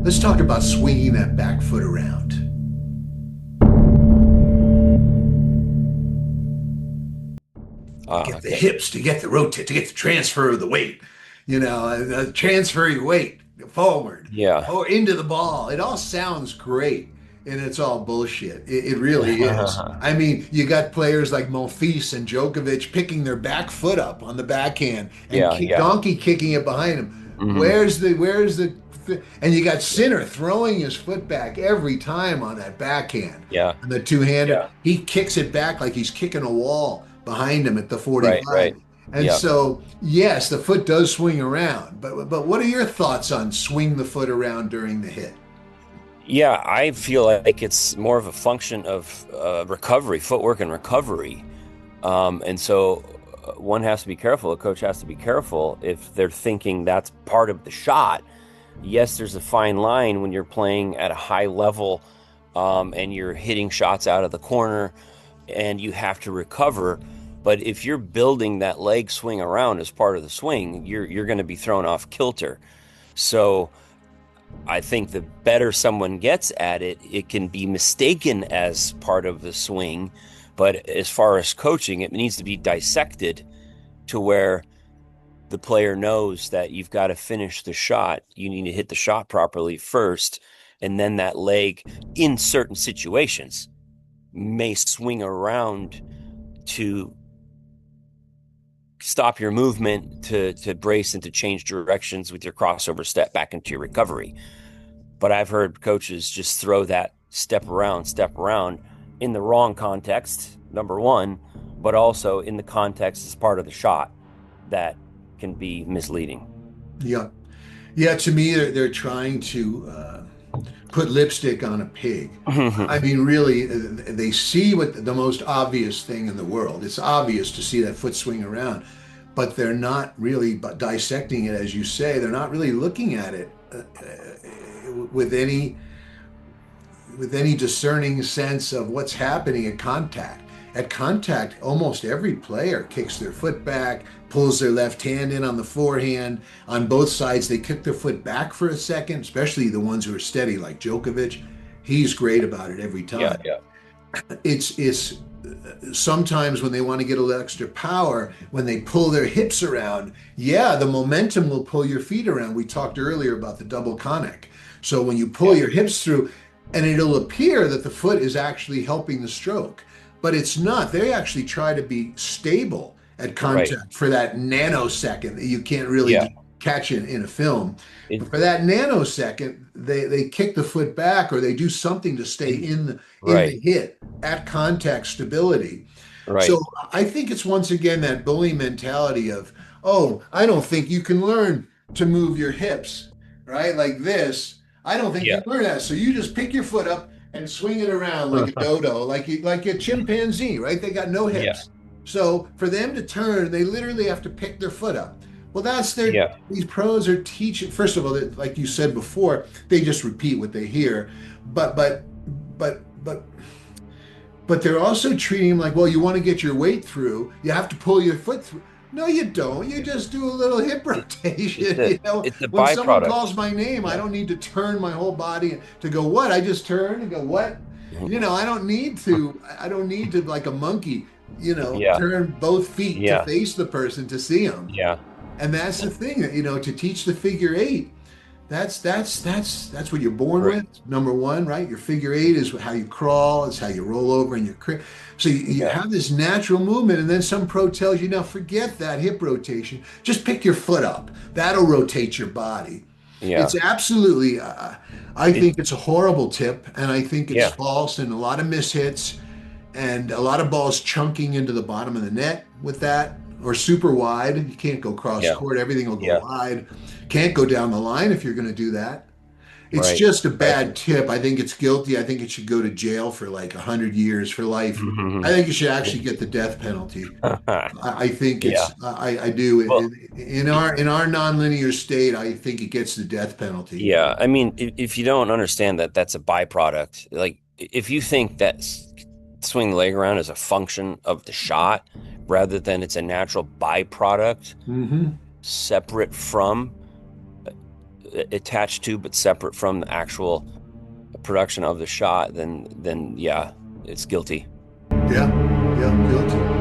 Let's talk about swinging that back foot around. Get the Okay. hips to get the rotate, to get the transfer of the weight, transfer your weight forward Yeah. or into the ball. It all sounds great and it's all bullshit. It really is. I mean, you got players like Monfils and Djokovic picking their back foot up on the backhand and Yeah. Yeah. donkey kicking it behind him. Hmm. And you got Sinner throwing his foot back every time on that backhand. Yeah. And the two-hander, Yeah. he kicks it back like he's kicking a wall behind him at the Right. 45. Right. And Yeah. so, yes, the foot does swing around, but what are your thoughts on swing the foot around during the hit? Yeah. I feel like it's more of a function of recovery, footwork and recovery. And so one has to be careful. A coach has to be careful if they're thinking that's part of the shot. Yes, there's a fine line when you're playing at a high level, and you're hitting shots out of the corner and you have to recover. But if you're building that leg swing around as part of the swing, you're going to be thrown off kilter. So I think the better someone gets at it, it can be mistaken as part of the swing. But as far as coaching, it needs to be dissected to where the player knows that you've got to finish the shot. You need to hit the shot properly first, and then that leg, in certain situations, may swing around to stop your movement, to brace and to change directions with your crossover step back into your recovery. But I've heard coaches just throw that step around in the wrong context, number one, but also in the context as part of the shot that can be misleading. Yeah. Yeah, to me, they're trying to put lipstick on a pig. I mean, really, they see what the most obvious thing in the world. It's obvious to see that foot swing around, but they're not really dissecting it, as you say. They're not really looking at it with any discerning sense of what's happening at contact. At contact, almost every player kicks their foot back, pulls their left hand in on the forehand. On both sides, they kick their foot back for a second, especially the ones who are steady, like Djokovic. He's great about it every Yeah, time. yeah, It's sometimes when they want to get a little extra power, when they pull their hips around, yeah, the momentum will pull your feet around. We talked earlier about the double conic. So when you pull yeah. your hips through, and it'll appear that the foot is actually helping the stroke, but it's not. They actually try to be stable at Right. contact for that nanosecond that you can't Yeah. really catch in a film. It, But for that nanosecond, they kick the foot back or they do something to stay it, in right. the hit at contact stability. So Right. I think it's once again that bully mentality of, oh, I don't think you can learn to move your hips, right? Like this. I don't think Yeah. you learn that. So you just pick your foot up and swing it around like a dodo, like a chimpanzee, right? They got no Yeah. hips. So for them to turn, they literally have to pick their foot up. Well, Yeah. these pros are teaching. First of all, like you said before, they just repeat what they hear, but but but but but they're also treating them like, well, you want to get your weight through, you have to pull your foot through. No, you don't. You just do a little hip It's rotation. a it's a When someone byproduct. calls my name, I Yeah. don't need to turn my whole body to go, what? I just turn and go, what? I don't need to, like a monkey, Yeah. turn both feet to Yeah. face the person to see them. Yeah. And that's the thing, to teach the figure eight. That's what you're born Right. with. Number one, right? Your figure eight is how you crawl, it's how you roll over in your crib. So you Yeah. have this natural movement, and then some pro tells you, now forget that hip rotation. Just pick your foot up. That'll rotate your body. Yeah. It's absolutely. I It, think it's a horrible tip, and I think it's yeah. false, and a lot of mishits, and a lot of balls chunking into the bottom of the net with that, or super wide. You can't go cross Yeah. court. Everything will go Yeah. wide. Can't go down the line if you're going to do that. It's Right. just a Right. bad tip. I think it's guilty. I think it should go to jail for like 100 years for life. I Mhm. think you should actually get the death penalty. I think Yeah. I do. Well, In our nonlinear state, I think it gets the death penalty. yeah. I mean, if you don't understand that that's a byproduct, like if you think that swing the leg around is a function of the shot rather than it's a natural byproduct Hmm. separate from attached to but separate from the actual production of the shot, then yeah, it's guilty. Yeah, yeah, guilty.